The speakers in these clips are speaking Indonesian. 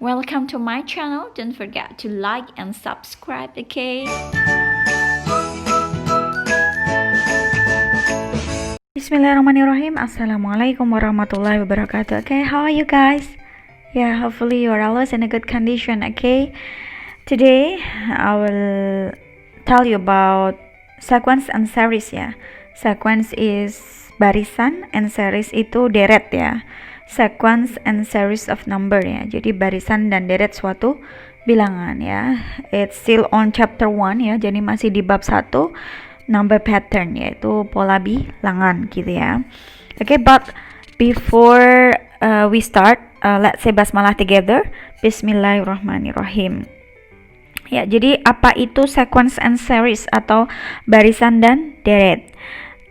Welcome to my channel. Don't forget to like and subscribe, okay? Bismillahirrahmanirrahim. Assalamualaikum warahmatullahi wabarakatuh. Okay, how are you guys? Yeah, hopefully you are always in a good condition, okay? Today I will tell you about sequence and series ya. Sequence is barisan and series itu deret ya. Sequence and series of number ya. Jadi barisan dan deret suatu bilangan ya. It's still on chapter 1 ya. Jadi masih di bab 1 number pattern, yaitu pola bilangan gitu ya. Okay, but before we start, let's say basmalah together. Bismillahirrahmanirrahim. Ya, jadi apa itu sequence and series atau barisan dan deret?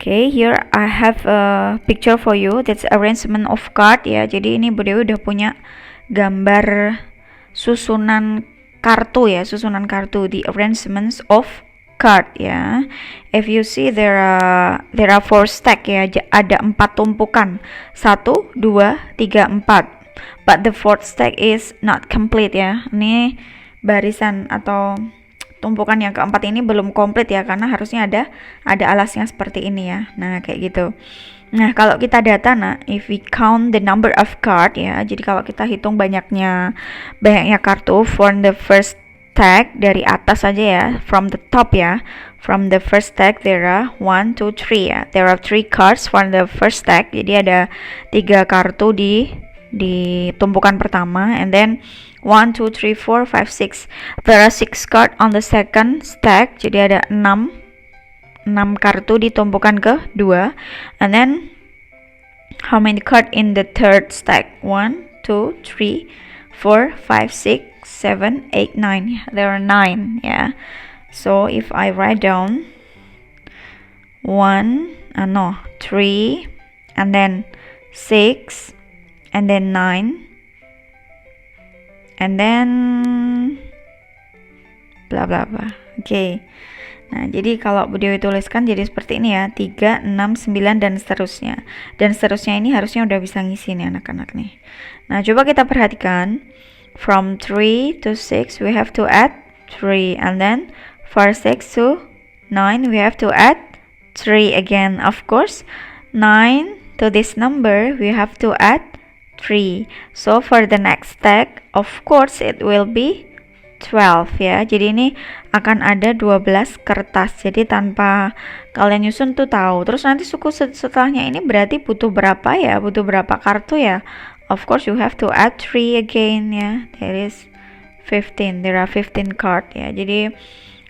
Okay, here I have a picture for you. That's arrangement of card ya. Jadi ini Bu Dewi udah punya gambar susunan kartu ya, susunan kartu, the arrangements of card ya. If you see there are 4 stack ya, ada 4 tumpukan, 1, 2, 3, 4. But the 4th stack is not complete ya. Ini barisan atau tumpukan yang keempat ini belum komplit ya, karena harusnya ada alasnya seperti ini ya. Nah, kayak gitu. Nah, kalau kita data, if we count the number of card ya, jadi kalau kita hitung banyaknya kartu from the first stack, dari atas saja ya, from the top ya, from the first stack there are 1, 2, 3 ya, there are 3 cards from the first stack, jadi ada 3 kartu di tumpukan pertama, and then 1, 2, 3, 4, 5, 6, there are 6 card on the second stack, jadi ada 6 kartu di tumpukan kedua, and then how many card in the third stack? 1, 2, 3, 4, 5, 6, 7, 8, 9. There are 9 yeah. So if I write down 3 and then 6 and then 9 and then bla bla bla. Okay. Nah, jadi kalau Bu Dewi tuliskan jadi seperti ini ya, 3, 6, 9 dan seterusnya. Dan seterusnya ini harusnya udah bisa ngisi nih anak-anak nih. Nah, coba kita perhatikan. From 3 to 6 we have to add 3, and then for 6 to 9 we have to add 3 again. Of course 9 to this number we have to add 3. So for the next stack of course it will be 12 ya. Jadi ini akan ada 12 kertas. Jadi tanpa kalian nyusun tuh tahu. Terus nanti suku setelahnya ini berarti butuh berapa ya? Butuh berapa kartu ya? Of course you have to add 3 again ya. There is 15. There are 15 card ya. Jadi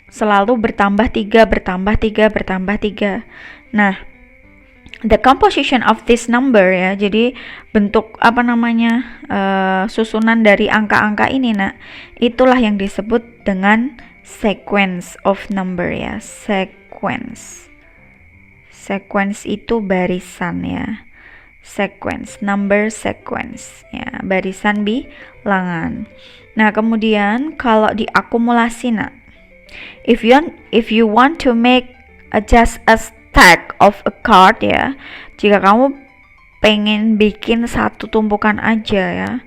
selalu bertambah 3, bertambah 3, bertambah 3. Nah, the composition of this number ya. Jadi bentuk susunan dari angka-angka ini itulah yang disebut dengan sequence of number ya. Sequence itu barisan ya. Sequence, number sequence ya, barisan bilangan. Nah, kemudian kalau diakumulasi if you want to make just a stack of a card ya, jika kamu pengen bikin satu tumpukan aja ya,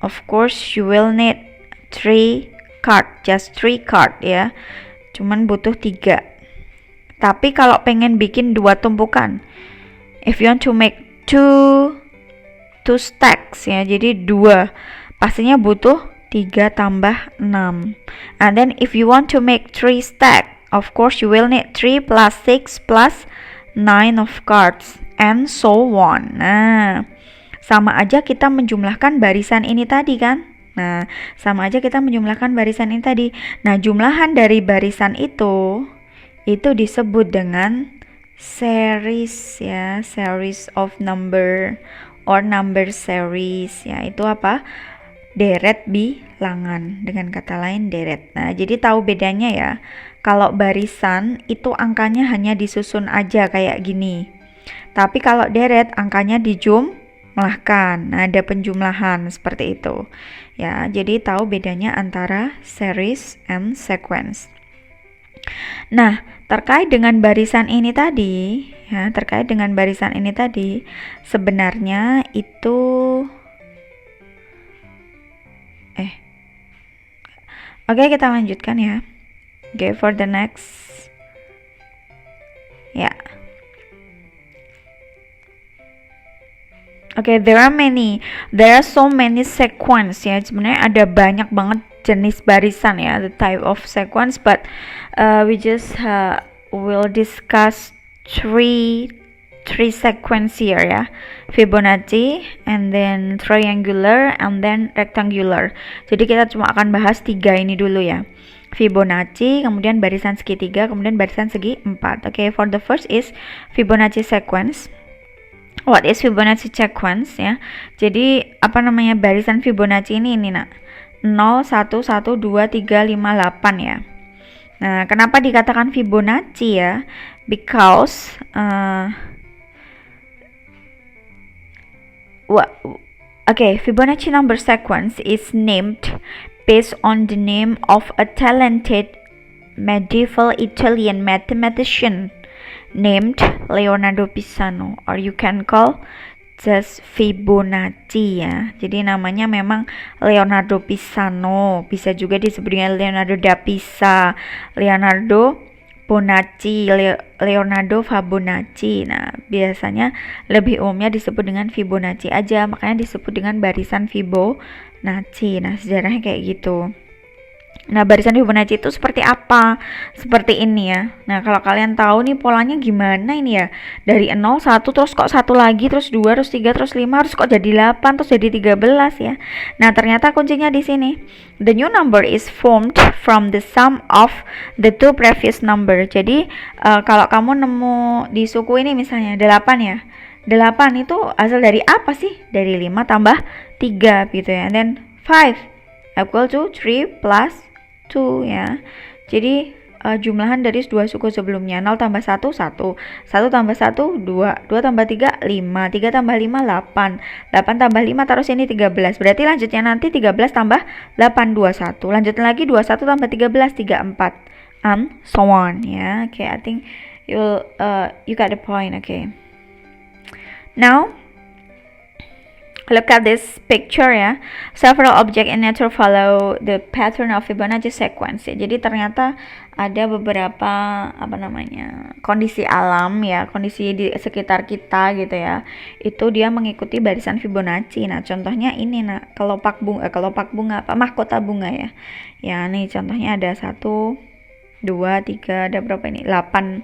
of course you will need 3 card, just 3 card ya, cuman butuh 3. Tapi kalau pengen bikin 2 tumpukan, if you want to make two stacks ya, jadi 2, pastinya butuh 3 tambah 6. And then if you want to make 3 stack, of course you will need 3 plus 6 plus 9 of cards and so on. Nah, sama aja kita menjumlahkan barisan ini tadi kan. Nah, sama aja kita menjumlahkan barisan ini tadi. Nah, jumlahan dari barisan itu disebut dengan series ya, series of number or number series ya. Itu apa? Deret bilangan, dengan kata lain deret. Nah, jadi tahu bedanya ya. Kalau barisan itu angkanya hanya disusun aja kayak gini. Tapi kalau deret angkanya dijumlahkan. Nah, ada penjumlahan seperti itu. Ya, jadi tahu bedanya antara series and sequence. Nah, terkait dengan barisan ini tadi, sebenarnya itu Oke, kita lanjutkan ya. Oke, for the next. Ya. Oke, there are so many sequence ya. Sebenarnya ada banyak banget jenis barisan ya, the type of sequence, but we just will discuss three sequence here ya. Fibonacci, and then triangular, and then rectangular. Jadi kita cuma akan bahas 3 ini dulu ya. Fibonacci, kemudian barisan segitiga, kemudian barisan segi 4. Okay, for the first is Fibonacci sequence. What is Fibonacci sequence ya? Jadi apa namanya barisan Fibonacci ini nak 0, 1, 1, 2, 3, 5, 8 ya. Nah, kenapa dikatakan Fibonacci ya? Because Fibonacci number sequence is named based on the name of a talented medieval Italian mathematician named Leonardo Pisano, or you can call just Fibonacci ya. Jadi namanya memang Leonardo Pisano, bisa juga disebut dengan Leonardo da Pisa, Leonardo Bonacci, Leonardo Fibonacci. Nah, biasanya lebih umumnya disebut dengan Fibonacci aja, makanya disebut dengan barisan Fibonacci. Nah, sejarahnya kayak gitu. Nah, barisan Fibonacci itu seperti apa? Seperti ini ya. Nah, kalau kalian tahu nih polanya gimana ini ya. Dari 0, 1, terus kok 1 lagi, terus 2, terus 3, terus 5, terus kok jadi 8, terus jadi 13 ya. Nah, ternyata kuncinya di sini. The new number is formed from the sum of the two previous number. Jadi, kalau kamu nemu di suku ini misalnya 8 ya. 8 itu asal dari apa sih? Dari 5 tambah 3 gitu ya. And then 5 equal to 3 plus 2 ya. Jadi jumlahan dari dua suku sebelumnya. 0 tambah 1, 1. 1 tambah 1, 2. 2 tambah 3, 5. 3 tambah 5, 8. 8 tambah 5 taruh sini 13. Berarti lanjutnya nanti 13 tambah 8, 21. Lanjutin lagi 21 tambah 13, 34. And so on ya. Okay, I think you got the point. Okay. Now look at this picture ya. Several objects in nature follow the pattern of Fibonacci sequence ya. Jadi ternyata ada beberapa kondisi alam ya, kondisi di sekitar kita gitu ya. Itu dia mengikuti barisan Fibonacci. Nah, contohnya ini kelopak bunga mahkota bunga ya. Ya, nih contohnya ada 1 2 3 ada berapa ini? 8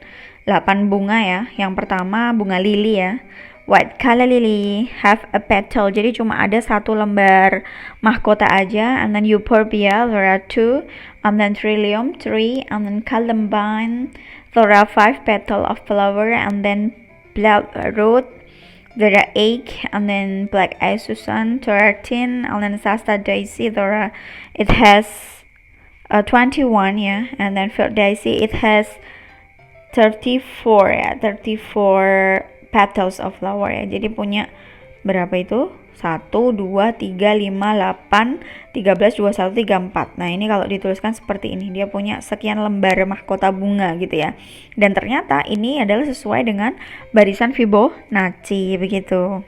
bunga ya. Yang pertama bunga lili ya. White color lily have a petal. Jadi cuma ada 1 lembar mahkota aja. And then euphorbia there are 2. And then trillium 3. And then columbine there are 5 petal of flower. And then bloodroot there are 8. And then black eye Susan 13. And then Shasta daisy it has 21 ya. And then field daisy it has 34 ya. 34 petals of flower ya. Jadi punya berapa itu? 1, 2, 3, 5, 8, 13, 21, 34. Nah, ini kalau dituliskan seperti ini. Dia punya sekian lembar mahkota bunga gitu ya. Dan ternyata ini adalah sesuai dengan barisan Fibonacci begitu.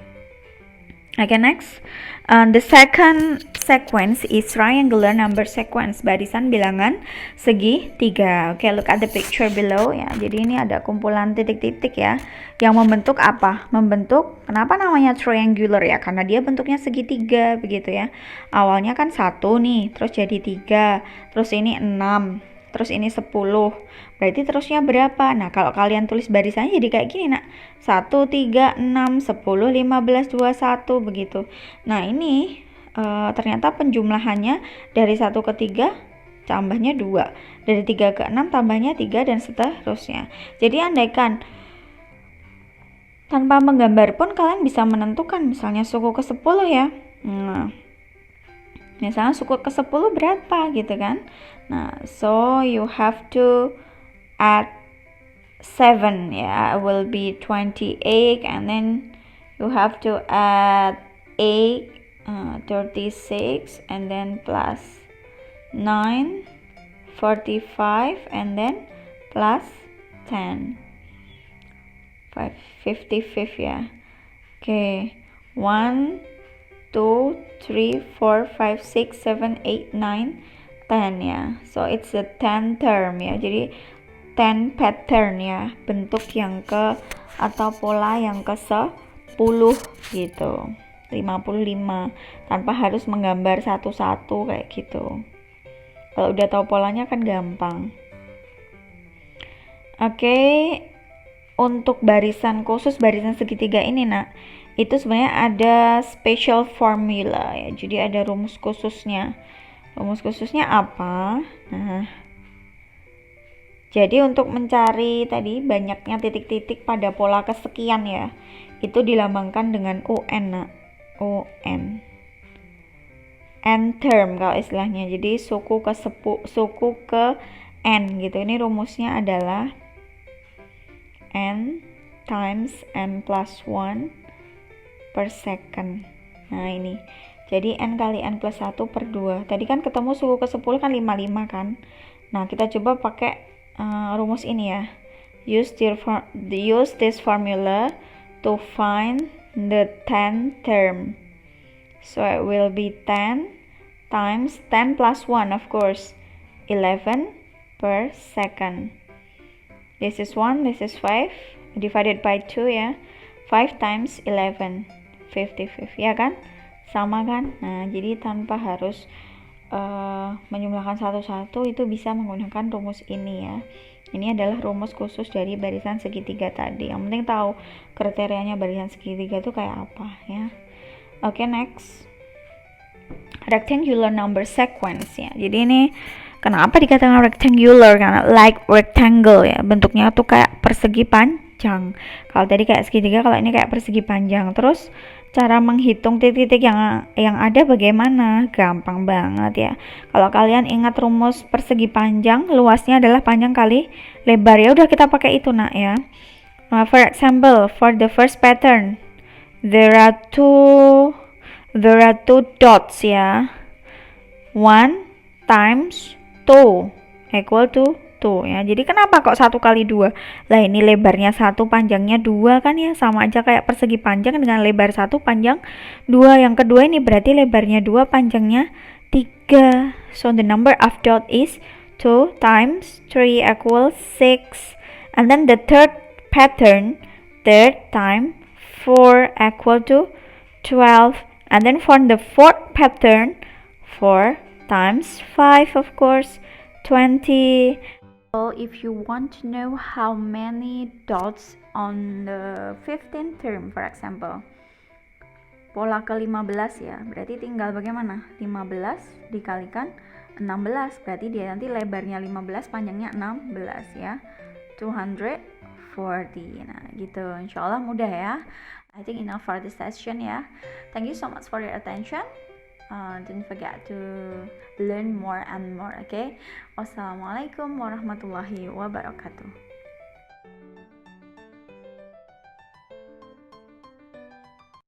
Okay, next. The second sequence is triangular number sequence, barisan bilangan segitiga. Okay, look at the picture below ya. Jadi ini ada kumpulan titik-titik ya, yang membentuk apa? Kenapa namanya triangular ya? Karena dia bentuknya segitiga begitu ya. Awalnya kan 1 nih, terus jadi 3, terus ini 6, terus ini 10. Berarti terusnya berapa? Nah, kalau kalian tulis barisannya jadi kayak gini, nak. 1, 3, 6, 10, 15, 21 begitu. Nah, ini ternyata penjumlahannya dari 1 ke 3 tambahnya 2. Dari 3 ke 6 tambahnya 3 dan seterusnya. Jadi andaikan tanpa menggambar pun kalian bisa menentukan misalnya suku ke 10 ya. Nah, misalnya suku ke 10 berapa gitu kan. Nah, so you have to add 7 ya, will be 28, and then you have to add 8, 36, and then plus 9, 45, and then plus 10, 55 ya. Okay, 1, 2, 3, 4, 5, 6, 7, 8, 9, 10 ya. So it's a 10 term ya. Jadi 10 pattern ya, bentuk yang ke atau pola yang ke 10 gitu. 55 tanpa harus menggambar satu-satu kayak gitu. Kalau udah tahu polanya kan gampang. Oke, untuk barisan khusus, barisan segitiga ini nak, itu sebenarnya ada special formula ya. Jadi ada rumus khususnya. Rumus khususnya apa? Nah, jadi untuk mencari tadi banyaknya titik-titik pada pola kesekian ya, itu dilambangkan dengan UN nak. UN. N term kalau istilahnya. Jadi suku ke N gitu. Ini rumusnya adalah N times N plus 1 per second. Nah ini. Jadi N kali N plus 1 per 2. Tadi kan ketemu suku ke 10 kan 55 kan. Nah kita coba pakai rumus ini ya. Use this formula to find the 10 term. So it will be 10 times 10 plus 1 of course. 11 per second. This is 1, this is 5. Divided by 2 ya. 5 times 11. 55 ya kan? Sama kan? Nah, jadi tanpa harus menjumlahkan satu-satu itu bisa menggunakan rumus ini ya. Ini adalah rumus khusus dari barisan segitiga tadi. Yang penting tahu kriterianya barisan segitiga itu kayak apa ya. Oke, next. Rectangular number sequence ya. Jadi ini kenapa dikatakan rectangular? Karena like rectangle ya. Bentuknya tuh kayak persegi panjang. Kalau tadi kayak segitiga, kalau ini kayak persegi panjang. Terus cara menghitung titik-titik yang ada bagaimana? Gampang banget ya. Kalau kalian ingat rumus persegi panjang, luasnya adalah panjang kali lebar. Ya udah kita pakai itu nak ya. For example, for the first pattern, there are two dots ya. 1 times 2 equal to 2 ya. Jadi kenapa kok 1 kali 2? Lah ini lebarnya 1, panjangnya 2 kan ya, sama aja kayak persegi panjang dengan lebar 1, panjang 2. Yang kedua ini berarti lebarnya 2, panjangnya 3. So the number of dot is 2 times 3 equals 6. And then the third pattern, third time 4 equal to 12. And then for the fourth pattern, 4 times 5 of course 20. So if you want to know how many dots on the 15th term, for example, pola ke-15 ya, berarti tinggal bagaimana? 15 dikalikan 16, berarti dia nanti lebarnya 15, panjangnya 16 ya. 240. Nah gitu, insyaallah mudah ya. I think enough for this session ya. Thank you so much for your attention. Don't forget to learn more and more, okay? Wassalamualaikum warahmatullahi wabarakatuh.